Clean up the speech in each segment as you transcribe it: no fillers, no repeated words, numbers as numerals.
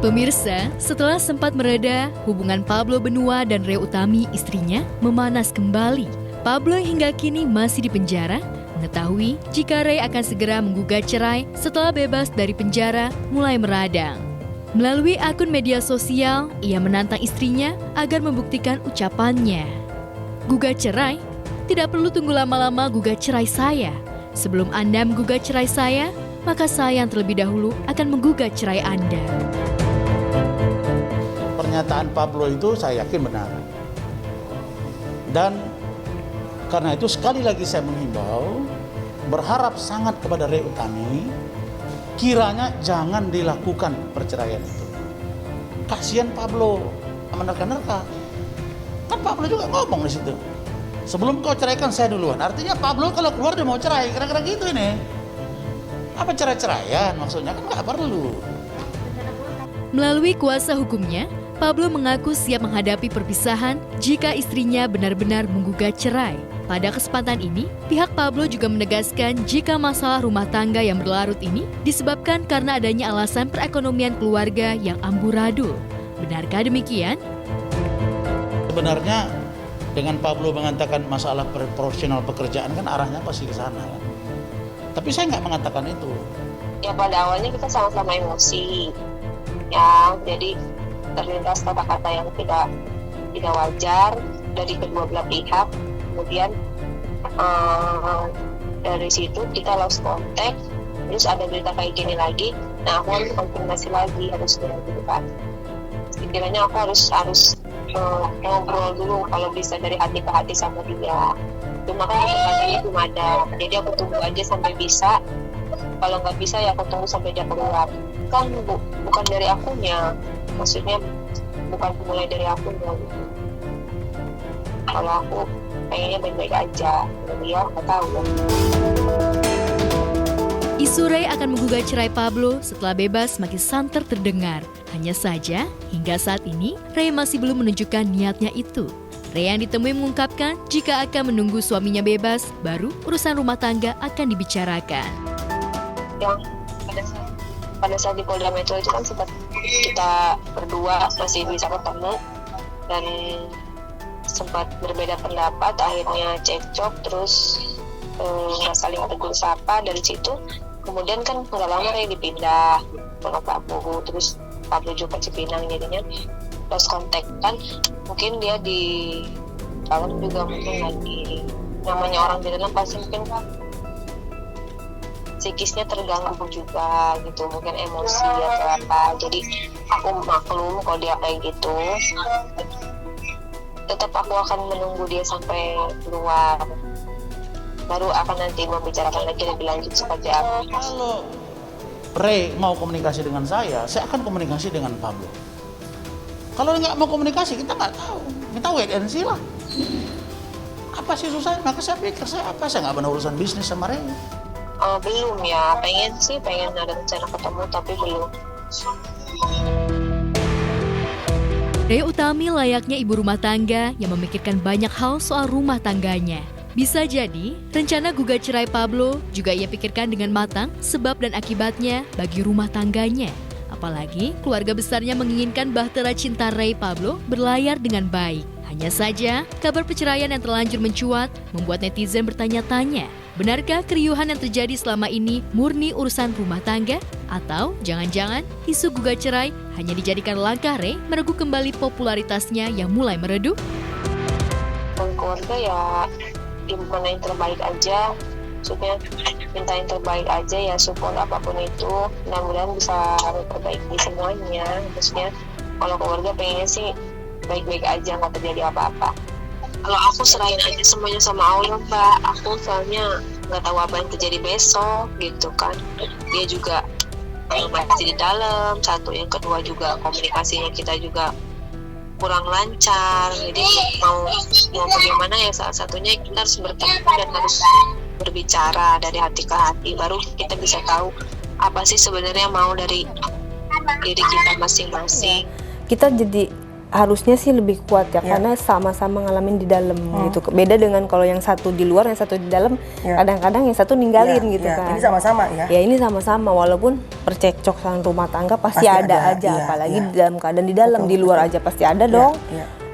Pemirsa, setelah sempat mereda, hubungan Pablo Benua dan Rea Utami istrinya memanas kembali. Pablo hingga kini masih dipenjara, mengetahui jika Rea akan segera menggugat cerai setelah bebas dari penjara mulai meradang. Melalui akun media sosial, ia menantang istrinya agar membuktikan ucapannya. Gugat cerai? Tidak perlu tunggu lama-lama gugat cerai saya. Sebelum Anda menggugat cerai saya, maka saya yang terlebih dahulu akan menggugat cerai Anda. Pernyataan Pablo itu saya yakin benar. Dan karena itu sekali lagi saya menghimbau, berharap sangat kepada Rea Utami, kiranya jangan dilakukan perceraian itu. Kasihan Pablo, menerka-nerka. Kan Pablo juga ngomong di situ. Sebelum kau ceraikan saya duluan. Artinya Pablo kalau keluar dia mau cerai, kira-kira gitu ini. Apa cerai-ceraian maksudnya, kan nggak perlu. Melalui kuasa hukumnya, Pablo mengaku siap menghadapi perpisahan jika istrinya benar-benar menggugat cerai. Pada kesempatan ini, pihak Pablo juga menegaskan jika masalah rumah tangga yang berlarut ini disebabkan karena adanya alasan perekonomian keluarga yang amburadul. Benarkah demikian? Sebenarnya dengan Pablo mengatakan masalah profesional pekerjaan kan arahnya pasti ke sana kan. Tapi saya nggak mengatakan itu. Ya pada awalnya kita sama-sama emosi. Ya, jadi terlintas kata-kata yang tidak wajar dari kedua belah pihak. Kemudian dari situ kita lost contact. Terus ada berita kayak gini lagi. Nah, aku harus konfirmasi lagi, harus gitu kan. Sekiranya aku harus ngobrol dulu kalau bisa dari hati ke hati sama dia. Cuma kan kesempatannya belum ada. Jadi aku tunggu aja sampai bisa. Kalau nggak bisa ya aku tunggu sampai dia keluar. Kan bukan dari akunya. Maksudnya bukan mulai dari akunya gitu. Kalau aku pengennya baik-baik aja. Jadi ya nggak tahu. Isu Rea akan menggugat cerai Pablo setelah bebas makin santer terdengar. Hanya saja, hingga saat ini, Rea masih belum menunjukkan niatnya itu. Rea yang ditemui mengungkapkan jika akan menunggu suaminya bebas, baru urusan rumah tangga akan dibicarakan. Yang pada saat di Polda Metro itu kan sempat kita berdua masih bisa ketemu dan sempat berbeda pendapat, akhirnya cekcok, terus nggak saling tegur sapa. Dari situ kemudian kan nggak lama Rea dipindah ke Pablo, terus Pablo juga Cipinang, jadinya lost contact kan. Mungkin dia di dalam juga mungkin lagi, namanya orang di dalam pasti mungkin psikisnya terganggu juga gitu, mungkin emosi atau apa. Jadi aku maklum kalau dia kayak gitu. Tetap aku akan menunggu dia sampai keluar, baru akan nanti membicarakan lagi lebih lanjut seperti apa. Kalau Rea mau komunikasi dengan saya akan komunikasi dengan Pablo. Kalau nggak mau komunikasi, kita nggak tahu. Kita wait and see lah. Apa sih susahnya? Maka saya pikir saya nggak pernah urusan bisnis sama Rea. Belum ya, pengen ada rencana ketemu tapi belum. Rea Utami layaknya ibu rumah tangga yang memikirkan banyak hal soal rumah tangganya. Bisa jadi, rencana gugat cerai Pablo juga ia pikirkan dengan matang sebab dan akibatnya bagi rumah tangganya. Apalagi keluarga besarnya menginginkan bahtera cinta Rea Pablo berlayar dengan baik. Hanya saja, kabar perceraian yang terlanjur mencuat membuat netizen bertanya-tanya, benarkah keriuhan yang terjadi selama ini murni urusan rumah tangga? Atau jangan-jangan isu gugat cerai hanya dijadikan langkah Rea merengkuh kembali popularitasnya yang mulai meredup? Keluarga ya gimana yang terbaik aja, maksudnya minta yang terbaik aja ya, support apapun itu, mudah-mudahan bisa memperbaiki semuanya. Maksudnya kalau keluarga pengennya sih baik-baik aja, nggak terjadi apa-apa. Kalau aku serahin aja semuanya sama Allah, Mbak. Aku soalnya nggak tahu apa yang terjadi besok gitu kan. Dia juga masih di dalam, satu, yang kedua juga komunikasinya kita juga kurang lancar. Jadi mau bagaimana ya, salah satunya kita harus bertemu dan harus berbicara dari hati ke hati, baru kita bisa tahu apa sih sebenarnya mau dari diri kita masing-masing. Kita jadi harusnya sih lebih kuat ya, karena sama-sama ngalamin di dalam gitu. Beda dengan kalau yang satu di luar, yang satu di dalam, kadang-kadang yang satu ninggalin gitu kan. Ini sama-sama ya? Ya ini sama-sama, walaupun percekcokan rumah tangga pasti ada aja, apalagi di dalam keadaan di dalam. Di luar aja pasti ada dong,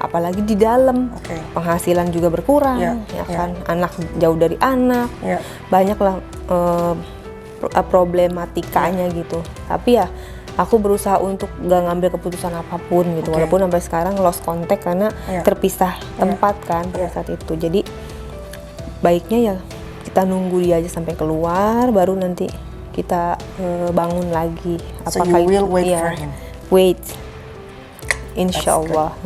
apalagi di dalam. Penghasilan juga berkurang, ya kan. Anak jauh dari anak, banyaklah problematikanya gitu. Tapi ya aku berusaha untuk gak ngambil keputusan apapun gitu, walaupun sampai sekarang lost contact karena terpisah tempat kan pada saat itu. Jadi baiknya ya kita nunggu dia aja sampai keluar, baru nanti kita bangun lagi. Apakah so you will wait for him? Wait, insya Allah.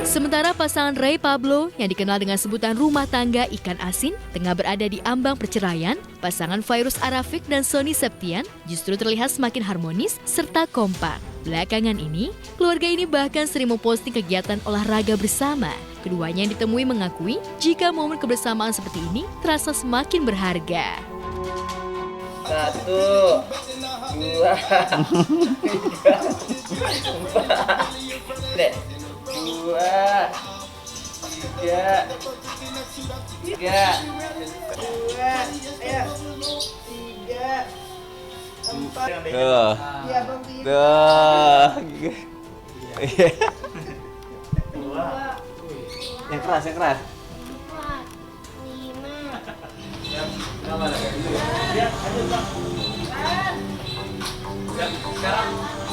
Sementara pasangan Ray Pablo yang dikenal dengan sebutan rumah tangga ikan asin tengah berada di ambang perceraian, pasangan Fairuz Arafiq dan Sony Septian justru terlihat semakin harmonis serta kompak. Belakangan ini, keluarga ini bahkan sering memposting kegiatan olahraga bersama. Keduanya yang ditemui mengakui jika momen kebersamaan seperti ini terasa semakin berharga. 1, 2, 3, 4, 2, 3, 4, yang keras, yang keras.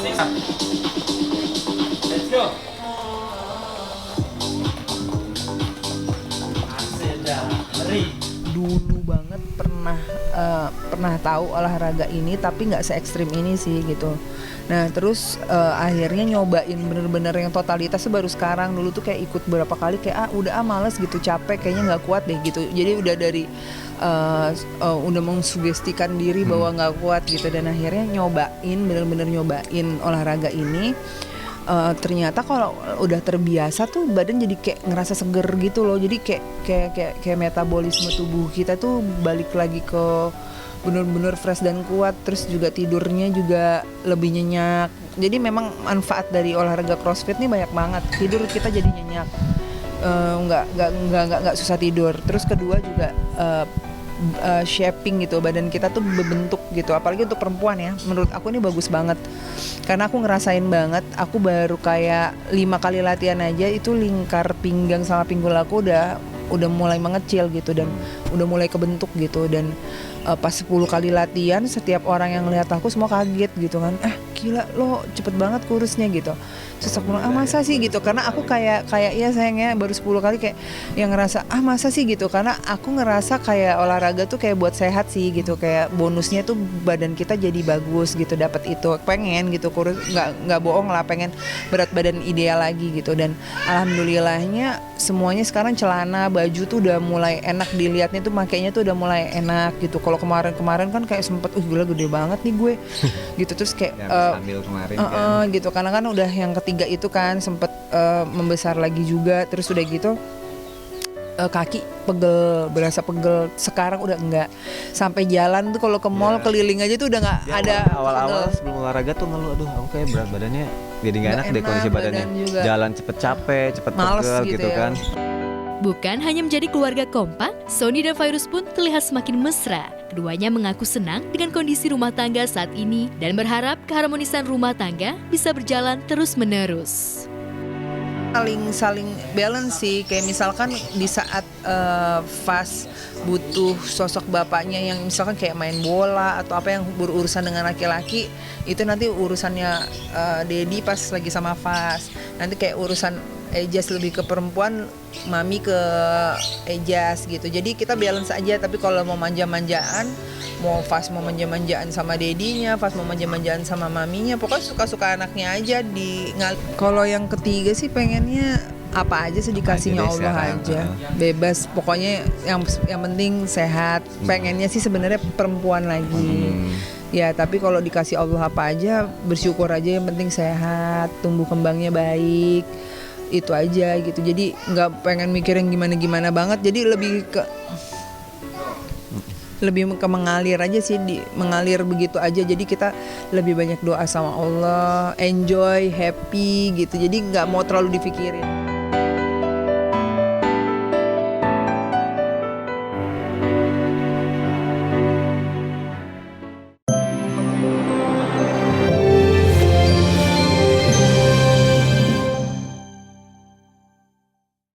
5. Let's go. Dulu banget pernah tahu olahraga ini, tapi nggak se-ekstrim ini sih gitu. Nah terus akhirnya nyobain bener-bener yang totalitas baru sekarang. Dulu tuh kayak ikut beberapa kali kayak udah males gitu, capek, kayaknya nggak kuat deh gitu. Jadi udah dari udah mengsugestikan diri bahwa nggak kuat gitu, dan akhirnya bener-bener nyobain olahraga ini. Ternyata kalau udah terbiasa tuh badan jadi kayak ngerasa seger gitu loh. Jadi kayak metabolisme tubuh kita tuh balik lagi ke bener-bener fresh dan kuat. Terus juga tidurnya juga lebih nyenyak. Jadi memang manfaat dari olahraga CrossFit nih banyak banget. Tidur kita jadi nyenyak, nggak susah tidur. Terus kedua juga shaping gitu, badan kita tuh berbentuk gitu, apalagi untuk perempuan ya. Menurut aku ini bagus banget karena aku ngerasain banget. Aku baru kayak 5 kali latihan aja itu lingkar pinggang sama pinggul aku udah mulai mengecil gitu, dan udah mulai kebentuk gitu. Dan pas 10 kali latihan, setiap orang yang lihat aku semua kaget gitu kan, gila lo cepet banget kurusnya gitu. Terus aku bilang, masa sih gitu, karena aku kayak iya sayangnya baru 10 kali kayak yang ngerasa masa sih gitu, karena aku ngerasa kayak olahraga tuh kayak buat sehat sih gitu, kayak bonusnya tuh badan kita jadi bagus gitu, dapat itu, pengen gitu kurus, nggak bohong lah, pengen berat badan ideal lagi gitu. Dan alhamdulillahnya semuanya sekarang celana, baju tuh udah mulai enak dilihatnya tuh, makainya tuh udah mulai enak gitu. Kalau kemarin kan kayak sempet gila gede banget nih gue gitu. Terus kayak sambil kemarin kan gitu, karena kan udah yang ketiga itu kan sempet membesar lagi juga. Terus udah gitu kaki pegel, berasa pegel. Sekarang udah enggak, sampai jalan tuh kalau ke mall keliling aja tuh udah nggak ada. Awal-awal sebelum olahraga tuh ngeluh, aduh aku kayak berat badannya jadi nggak enak deh kondisi badannya. Jalan cepet capek, cepet pegel gitu ya. kan. Bukan hanya menjadi keluarga kompak, Sony dan Fairuz pun terlihat semakin mesra. Keduanya mengaku senang dengan kondisi rumah tangga saat ini dan berharap keharmonisan rumah tangga bisa berjalan terus-menerus. Saling balance sih, kayak misalkan di saat Fas butuh sosok bapaknya yang misalkan kayak main bola atau apa yang berurusan dengan laki-laki, itu nanti urusannya Dedi pas lagi sama Fas. Nanti kayak urusan Ejas lebih ke perempuan, Mami ke Ejas gitu. Jadi kita balance aja. Tapi kalau mau manja-manjaan, mau Fas mau manja-manjaan sama dedinya, Fas mau manja-manjaan sama maminya, pokoknya suka-suka anaknya aja Kalau yang ketiga sih pengennya apa aja sih dikasihnya Allah aja, bebas. Pokoknya yang penting sehat. Pengennya sih sebenarnya perempuan lagi. Ya tapi kalau dikasih Allah apa aja bersyukur aja, yang penting sehat, tumbuh kembangnya baik. Itu aja gitu. Jadi nggak pengen mikir yang gimana-gimana banget. Jadi lebih ke mengalir aja sih, mengalir begitu aja. Jadi kita lebih banyak doa sama Allah, enjoy, happy gitu. Jadi nggak mau terlalu dipikirin.